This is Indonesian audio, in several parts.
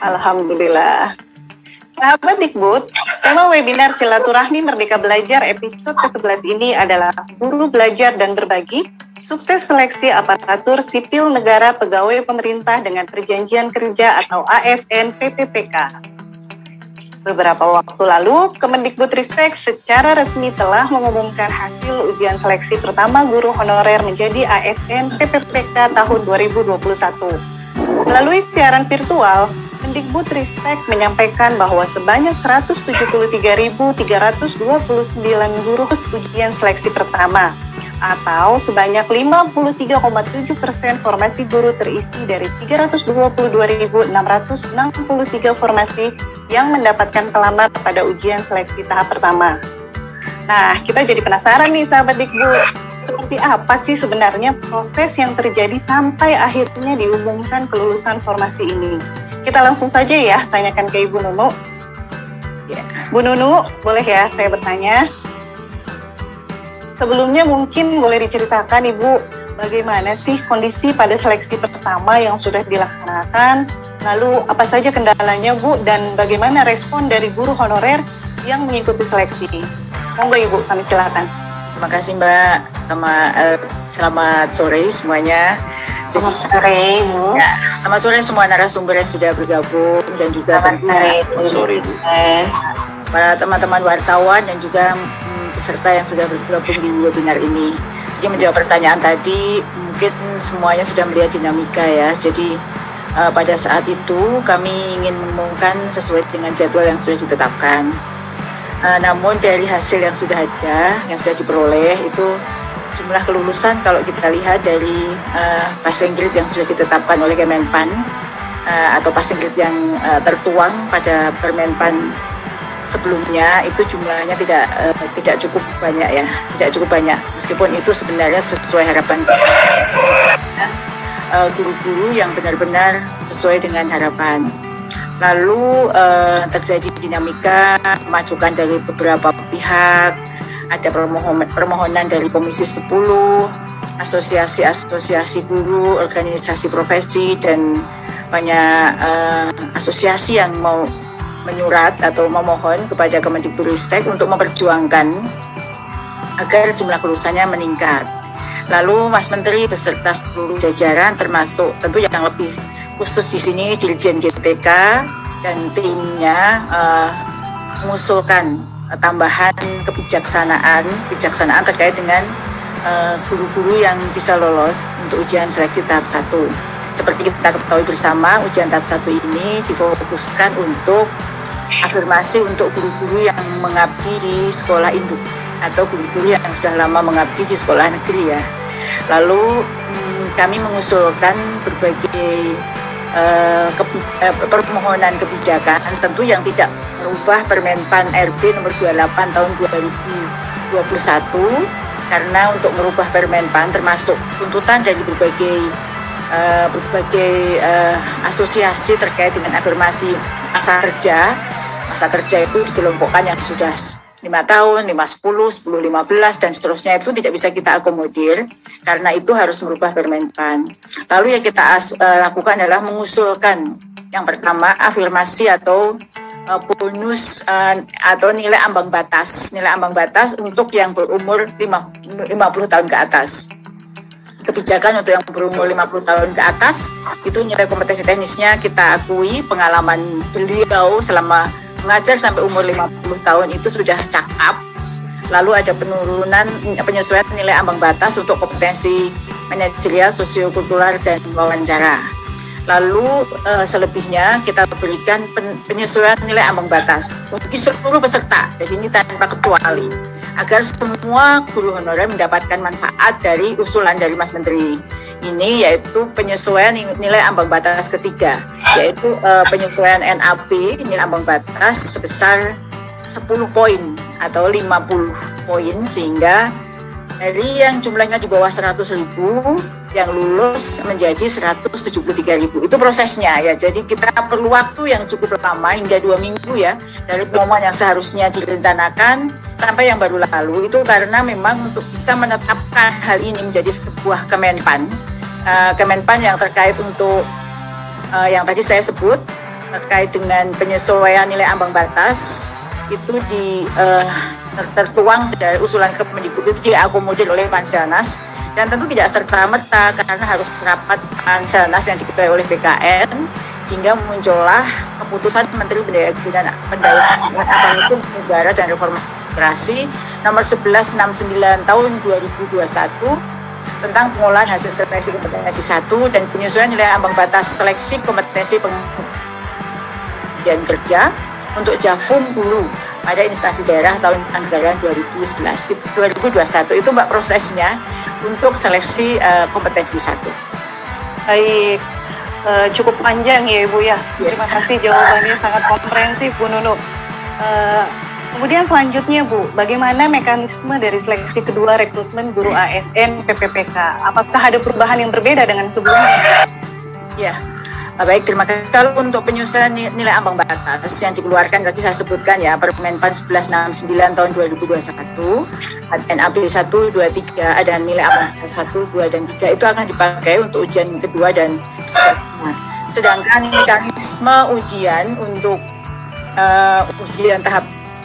Alhamdulillah. Sahabat Dikbud, tema webinar Silaturahmi Merdeka Belajar episode ke-11 ini adalah Guru Belajar dan Berbagi, Sukses Seleksi Aparatur Sipil Negara Pegawai Pemerintah dengan Perjanjian Kerja atau ASN PPPK. Beberapa waktu lalu, Kemendikbudristek secara resmi telah mengumumkan hasil ujian seleksi pertama guru honorer menjadi ASN PPPK tahun 2021. Melalui siaran virtual, Kemendikbudristek menyampaikan bahwa sebanyak 173.329 guru ujian seleksi pertama, atau sebanyak 53,7% formasi guru terisi dari 322.663 formasi yang mendapatkan pelamar pada ujian seleksi tahap pertama. Nah, kita jadi penasaran nih sahabat Dikbud, seperti apa sih sebenarnya proses yang terjadi sampai akhirnya diumumkan kelulusan formasi ini? Kita langsung saja ya, tanyakan ke Ibu Nunu. Ya. Bu Nunu, boleh ya saya bertanya? Sebelumnya mungkin boleh diceritakan Ibu, bagaimana sih kondisi pada seleksi pertama yang sudah dilaksanakan? Lalu apa saja kendalanya Bu, dan bagaimana respon dari guru honorer yang mengikuti seleksi? Monggo Ibu, kami silakan. Terima kasih Mbak, selamat sore semuanya. Selamat sore Bu. Ya, selamat sore semua narasumber yang sudah bergabung dan juga selamat sore Bu. Para teman-teman wartawan dan juga peserta yang sudah bergabung di webinar ini. Jadi menjawab pertanyaan tadi, mungkin semuanya sudah melihat dinamika ya. Jadi pada saat itu kami ingin mengumumkan sesuai dengan jadwal yang sudah ditetapkan. Namun dari hasil yang sudah ada, yang sudah diperoleh itu jumlah kelulusan kalau kita lihat dari passing grade yang sudah ditetapkan oleh Kemenpan atau passing grade yang tertuang pada Permenpan sebelumnya itu jumlahnya tidak cukup banyak ya, tidak cukup banyak. Meskipun itu sebenarnya sesuai harapan kita, guru-guru yang benar-benar sesuai dengan harapan. Lalu terjadi dinamika masukan dari beberapa pihak, ada permohonan dari Komisi 10, asosiasi-asosiasi guru, organisasi profesi, dan banyak asosiasi yang mau menyurat atau memohon kepada Kemendikbudristek untuk memperjuangkan agar jumlah kelulusannya meningkat. Lalu Mas Menteri beserta seluruh jajaran termasuk tentu yang lebih khusus di sini Dirjen GTK dan timnya mengusulkan tambahan kebijaksanaan terkait dengan guru-guru yang bisa lolos untuk ujian seleksi tahap 1. Seperti kita ketahui bersama, ujian tahap 1 ini difokuskan untuk afirmasi untuk guru-guru yang mengabdi di sekolah induk atau guru-guru yang sudah lama mengabdi di sekolah negeri ya. Lalu kami mengusulkan berbagai permohonan kebijakan tentu yang tidak merubah Permenpan RB nomor 28 tahun 2021, karena untuk merubah Permenpan termasuk tuntutan dari berbagai asosiasi terkait dengan afirmasi masa kerja. Masa kerja itu dikelompokkan yang sudah 5 tahun, 5, 10, 10, 15, dan seterusnya itu tidak bisa kita akomodir karena itu harus merubah Permenpan. Lalu yang kita lakukan adalah mengusulkan yang pertama afirmasi atau bonus atau nilai ambang batas untuk yang berumur 50 tahun ke atas. Kebijakan untuk yang berumur 50 tahun ke atas itu nilai kompetensi teknisnya kita akui, pengalaman beliau selama mengajar sampai umur 50 tahun itu sudah cakap. Lalu ada penyesuaian nilai ambang batas untuk kompetensi manajerial, sosiokultural, dan wawancara. Lalu selebihnya kita berikan penyesuaian nilai ambang batas bagi seluruh peserta, jadi ini tanpa kecuali, agar semua guru honorer mendapatkan manfaat dari usulan dari Mas Menteri ini, yaitu penyesuaian nilai ambang batas ketiga, yaitu penyesuaian NAB nilai ambang batas sebesar 10 poin atau 50 poin, sehingga dari yang jumlahnya di bawah 100.000 yang lulus menjadi 173.000. Itu prosesnya ya. Jadi kita perlu waktu yang cukup lama hingga 2 minggu ya, dari pengumuman yang seharusnya direncanakan sampai yang baru lalu. Itu karena memang untuk bisa menetapkan hal ini menjadi sebuah Kemenpan yang terkait untuk yang tadi saya sebut terkait dengan penyesuaian nilai ambang batas itu tertuang dari usulan Kemendikbud itu diakomodir oleh Panselnas, dan tentu tidak serta-merta karena harus rapat Panselnas yang diketuai oleh BKN, sehingga muncullah keputusan Menteri Pendayaan Aparatur Negara dan Reformasi Birokrasi nomor 1169 tahun 2021 tentang pengolahan hasil seleksi kompetensi 1 dan penyesuaian nilai ambang batas seleksi kompetensi pengabdian kerja untuk JAFUM Hulu pada instansi daerah tahun anggaran 2021 itu Mbak prosesnya untuk seleksi kompetensi 1. Baik, cukup panjang ya Ibu ya. Terima kasih jawabannya sangat komprehensif Bu Nunu. Kemudian selanjutnya Bu, bagaimana mekanisme dari seleksi kedua rekrutmen guru ASN PPPK? Apakah ada perubahan yang berbeda dengan sebelumnya? Ya, baik, terima kasih. Kalau untuk penyusunan nilai ambang batas yang dikeluarkan tadi saya sebutkan ya, Permenpan 1169 tahun 2021, NAB 1, 2, 3, ada nilai ambang batas 1, 2, dan 3 itu akan dipakai untuk ujian kedua dan seterusnya. Sedangkan mekanisme ujian untuk ujian tahap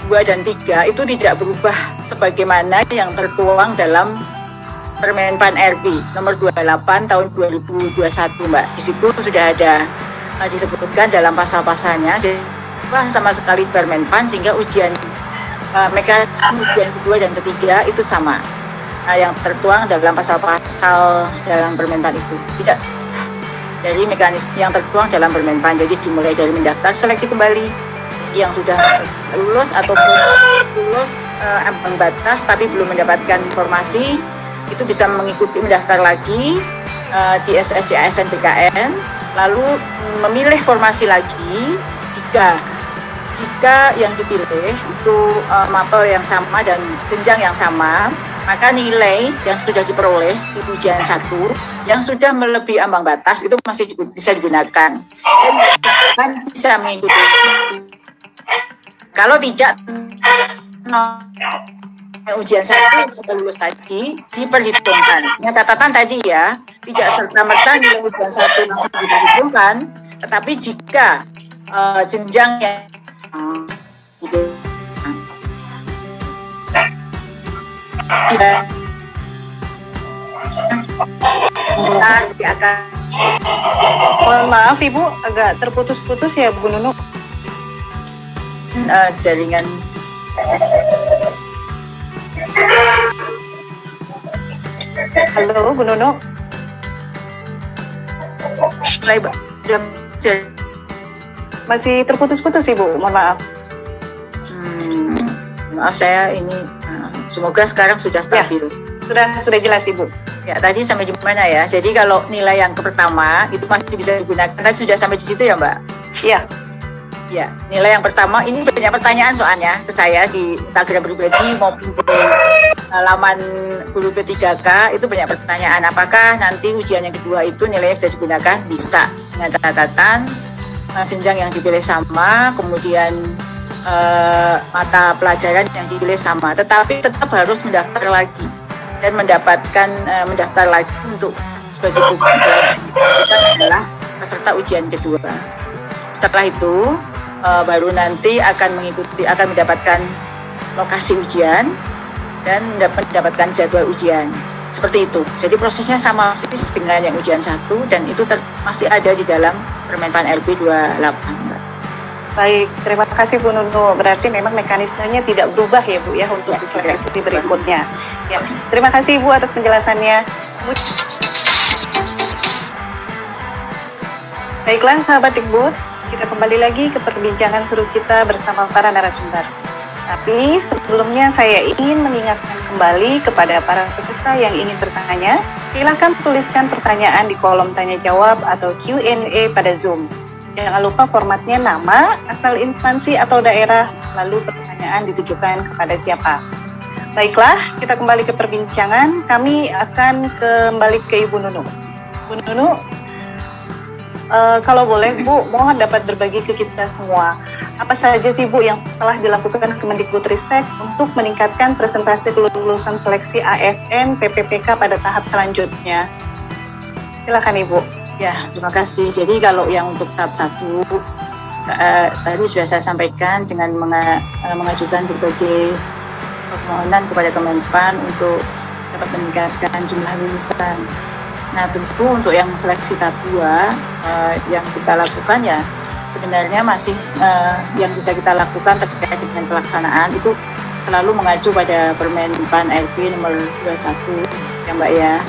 2 dan 3 itu tidak berubah sebagaimana yang tertuang dalam Permenpan RB nomor 28 tahun 2021 Mbak. Di situ sudah ada disebutkan dalam pasal-pasalnya, jadi sama sekali Permenpan, sehingga ujian mekanisme ujian kedua dan ketiga itu sama. Yang tertuang dalam pasal-pasal dalam Permenpan itu tidak dari mekanisme yang tertuang dalam Permenpan. Jadi dimulai dari mendaftar seleksi kembali yang sudah lulus ataupun lulus ambang batas tapi belum mendapatkan informasi, itu bisa mengikuti mendaftar lagi di SSC ASN BKN, lalu memilih formasi lagi. Jika yang dipilih itu mapel yang sama dan jenjang yang sama, maka nilai yang sudah diperoleh di ujian 1 yang sudah melebihi ambang batas itu masih bisa digunakan. Jadi bisa mengikuti. Kalau tidak, ujian 1 sudah lulus tadi diperhitungkan. Dengan catatan tadi ya, tidak serta-merta nilai ujian 1 langsung diperhitungkan, tetapi jika jenjang yang Mohon maaf Ibu, agak terputus-putus ya Bu Nunu. Jaringan Halo Bu Nunu. Masih terputus-putus Ibu, mohon maaf. Maaf saya ini semoga sekarang sudah stabil. Ya, sudah jelas Ibu. Ya, tadi sampai di mana ya? Jadi kalau nilai yang pertama itu masih bisa digunakan. Tadi sudah sampai di situ ya Mbak? Iya. Ya, nilai yang pertama ini banyak pertanyaan soalnya ke saya di Instagram pribadi maupun di laman guru P3K itu banyak pertanyaan. Apakah nanti ujian yang kedua itu nilainya bisa digunakan? Bisa, dengan catatan jenjang yang dipilih sama, kemudian mata pelajaran yang dipilih sama, tetapi tetap harus mendaftar lagi dan mendaftar lagi untuk sebagai bukti kita adalah peserta ujian kedua. Setelah itu baru nanti akan mendapatkan lokasi ujian dan mendapatkan jadwal ujian. Seperti itu. Jadi prosesnya sama persis dengan yang ujian 1 dan itu masih ada di dalam Permenpan RB 28. Baik, terima kasih Bu Nunu. Berarti memang mekanismenya tidak berubah ya Bu ya untuk ikuti berikutnya. Ya, terima kasih Ibu atas penjelasannya. Baiklah sahabat Dikbud, kita kembali lagi ke perbincangan seru kita bersama para narasumber. Tapi sebelumnya saya ingin mengingatkan kembali kepada para peserta yang ingin bertanya, silakan tuliskan pertanyaan di kolom tanya jawab atau Q&A pada Zoom. Jangan lupa formatnya nama, asal instansi atau daerah, lalu pertanyaan ditujukan kepada siapa. Baiklah, kita kembali ke perbincangan. Kami akan kembali ke Ibu Nunu. Bu Nunu, kalau boleh Bu, mohon dapat berbagi ke kita semua. Apa saja sih Bu yang telah dilakukan Kemendikbudristek untuk meningkatkan presentasi kelulusan seleksi ASN PPPK pada tahap selanjutnya? Silakan Ibu. Ya, terima kasih. Jadi kalau yang untuk tahap 1 tadi sudah saya sampaikan dengan mengajukan berbagai permohonan kepada Kemenpan untuk dapat meningkatkan jumlah lulusan. Nah, tentu untuk yang seleksi tahap 2 yang kita lakukan ya sebenarnya masih yang bisa kita lakukan terkait dengan pelaksanaan itu selalu mengacu pada Permenpan RB nomor 21 ya Mbak ya.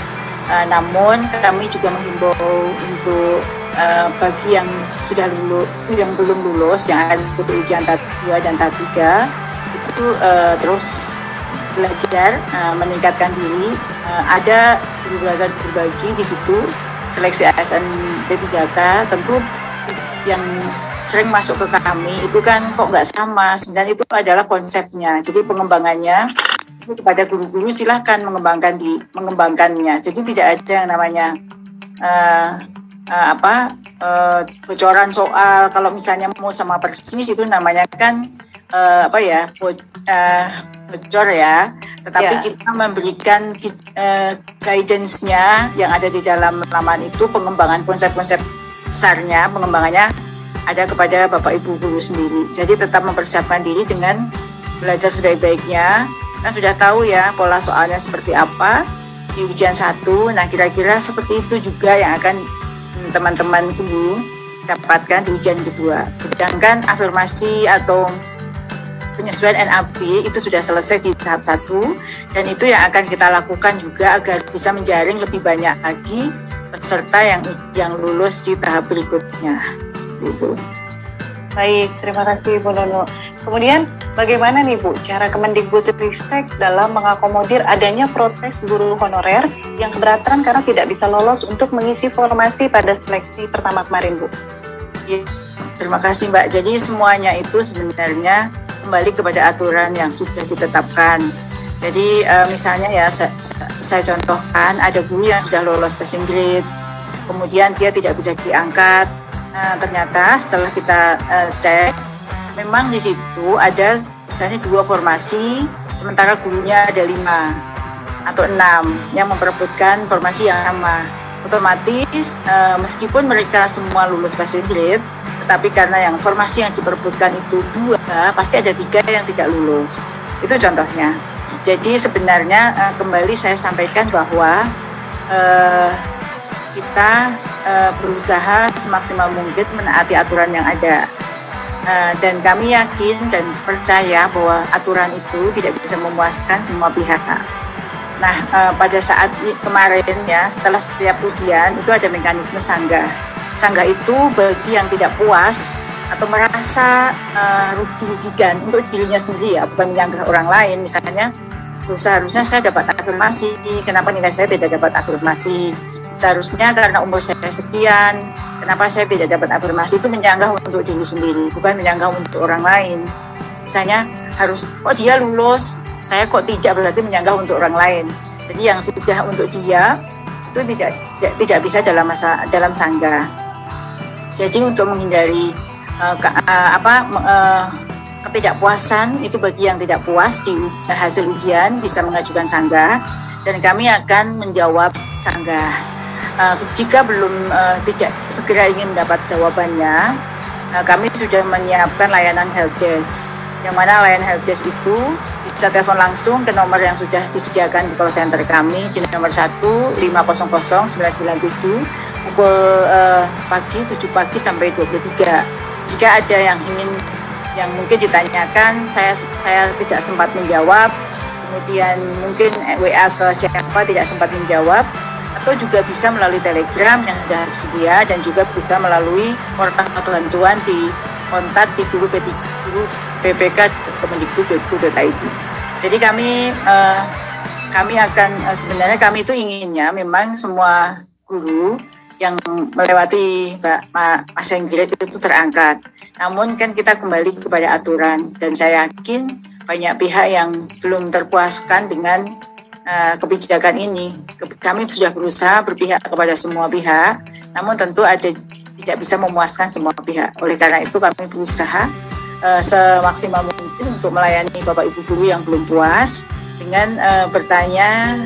Namun kami juga menghimbau untuk bagi yang sudah lulus, yang belum lulus, yang akan ikut ujian tahap 2 dan tahap 3 itu terus belajar, meningkatkan diri. Ada guru belajar berbagi di situ, seleksi ASN P3K, tentu yang sering masuk ke kami itu kan kok nggak sama, sebenarnya itu adalah konsepnya. Jadi pengembangannya itu kepada guru-guru silahkan mengembangkannya. Jadi tidak ada yang namanya bocoran soal. Kalau misalnya mau sama persis itu namanya kan bocor ya, tetapi kita memberikan guidance-nya yang ada di dalam laman itu, pengembangan konsep-konsep besarnya, pengembangannya ada kepada Bapak Ibu guru sendiri. Jadi tetap mempersiapkan diri dengan belajar sebaik-baiknya. Kita sudah tahu ya pola soalnya seperti apa di ujian 1. Nah, kira-kira seperti itu juga yang akan teman-teman guru dapatkan di ujian kedua. Sedangkan afirmasi atau penyesuaian NAP itu sudah selesai di tahap 1 dan itu yang akan kita lakukan juga agar bisa menjaring lebih banyak lagi peserta yang lulus di tahap berikutnya. Itu. Baik, terima kasih Bu Nunu. Kemudian bagaimana nih Bu cara Kemendikbudristek dalam mengakomodir adanya protes guru honorer yang keberatan karena tidak bisa lolos untuk mengisi formasi pada seleksi pertama kemarin Bu? Ya, terima kasih Mbak. Jadi semuanya itu sebenarnya kembali kepada aturan yang sudah ditetapkan. Jadi misalnya ya saya contohkan ada guru yang sudah lolos passing grade, kemudian dia tidak bisa diangkat. Nah, ternyata setelah kita cek, memang di situ ada misalnya 2 formasi, sementara gurunya ada 5 atau 6 yang memperebutkan formasi yang sama. Otomatis meskipun mereka semua lulus passing grade, tetapi karena yang formasi yang diperebutkan itu 2, pasti ada 3 yang tidak lulus. Itu contohnya. Jadi sebenarnya kembali saya sampaikan bahwa kita berusaha semaksimal mungkin menaati aturan yang ada. Dan kami yakin dan percaya bahwa aturan itu tidak bisa memuaskan semua pihak. Nah, pada saat kemarin ya, setelah setiap ujian itu ada mekanisme sanggah. Sanggah itu bagi yang tidak puas atau merasa rugi-rugikan untuk dirinya sendiri ya, bukan menyanggah orang lain. Misalnya, seharusnya saya dapat afirmasi, kenapa nilai saya tidak dapat afirmasi? Seharusnya karena umur saya sekian, kenapa saya tidak dapat afirmasi? Itu menyanggah untuk diri sendiri, bukan menyanggah untuk orang lain. Misalnya harus, kok dia lulus, saya kok tidak, berarti menyanggah untuk orang lain. Jadi yang sudah untuk dia itu tidak bisa dalam sanggah. Jadi untuk menghindari ketidakpuasan itu bagi yang tidak puas di hasil ujian bisa mengajukan sanggah dan kami akan menjawab sanggah. Jika belum tidak segera ingin mendapat jawabannya, kami sudah menyiapkan layanan helpdesk, yang mana layanan helpdesk itu bisa telepon langsung ke nomor yang sudah disediakan di call center kami di nomor 1-500-997 pukul pagi 7 pagi sampai 23. Jika ada yang mungkin ditanyakan, saya tidak sempat menjawab, kemudian mungkin WA ke siapa tidak sempat menjawab, atau juga bisa melalui Telegram yang sudah tersedia dan juga bisa melalui portal bantuan di kontak di guru ppk.kemendikbud.go.id. Jadi kami akan sebenarnya kami itu inginnya memang semua guru yang melewati passing grade itu terangkat. Namun kan kita kembali kepada aturan dan saya yakin banyak pihak yang belum terpuaskan dengan kebijakan ini. Kami sudah berusaha berpihak kepada semua pihak, namun tentu tidak bisa memuaskan semua pihak. Oleh karena itu kami berusaha semaksimal mungkin untuk melayani Bapak Ibu guru yang belum puas dengan bertanya,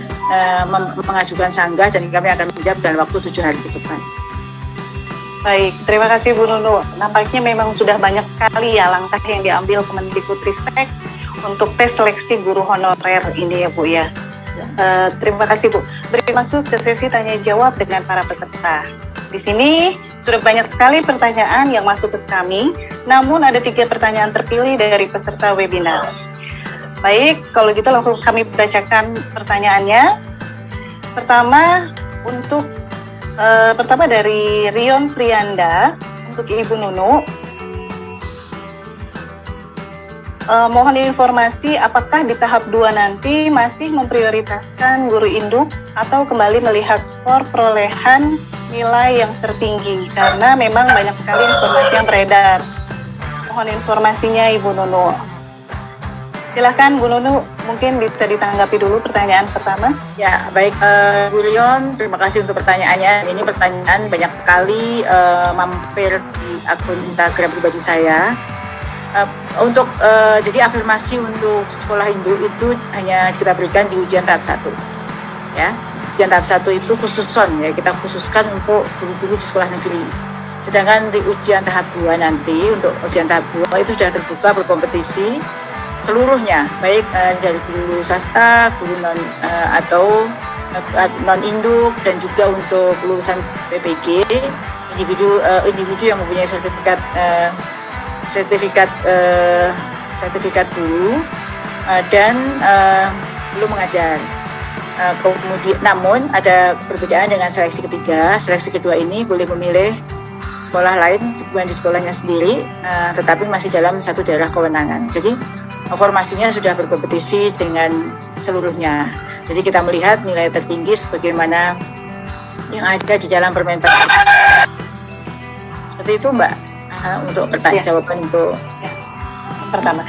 mengajukan sanggah dan kami akan menjawab dalam waktu 7 hari ke depan. Baik, terima kasih Bu Nunu. Nampaknya memang sudah banyak sekali ya langkah yang diambil Kemendikbudristek untuk tes seleksi guru honorer ini ya Bu ya. Terima kasih Bu. Masuk ke sesi tanya jawab dengan para peserta. Di sini sudah banyak sekali pertanyaan yang masuk ke kami, namun ada 3 pertanyaan terpilih dari peserta webinar. Baik, kalau gitu langsung kami bacakan pertanyaannya. Pertama dari Rion Prianda untuk Ibu Nunu. Mohon informasi apakah di tahap 2 nanti masih memprioritaskan guru induk atau kembali melihat skor perolehan nilai yang tertinggi, karena memang banyak sekali informasi yang beredar. Mohon informasinya Ibu Nunu. Silakan Bu Nunu, mungkin bisa ditanggapi dulu pertanyaan pertama. Ya, baik Bu Rion, terima kasih untuk pertanyaannya. Ini pertanyaan banyak sekali mampir di akun Instagram pribadi saya. Jadi afirmasi untuk sekolah induk itu hanya kita berikan di ujian tahap 1. Ya, ujian tahap 1 itu khususon ya, kita khususkan untuk guru-guru di sekolah negeri. Sedangkan di ujian tahap 2 nanti, untuk ujian tahap 2 itu sudah terbuka berkompetisi seluruhnya, baik dari guru swasta, guru non induk, dan juga untuk lulusan PPG, individu yang mempunyai sertifikat guru dan belum mengajar. Kemudian, namun ada perbedaan dengan seleksi ketiga. Seleksi kedua ini boleh memilih sekolah lain bukan di sekolahnya sendiri, tetapi masih dalam satu daerah kewenangan. Jadi formasinya sudah berkompetisi dengan seluruhnya. Jadi kita melihat nilai tertinggi sebagaimana yang ada di dalam Permen. Seperti itu Mbak, untuk pertanyaan jawaban untuk yang pertama.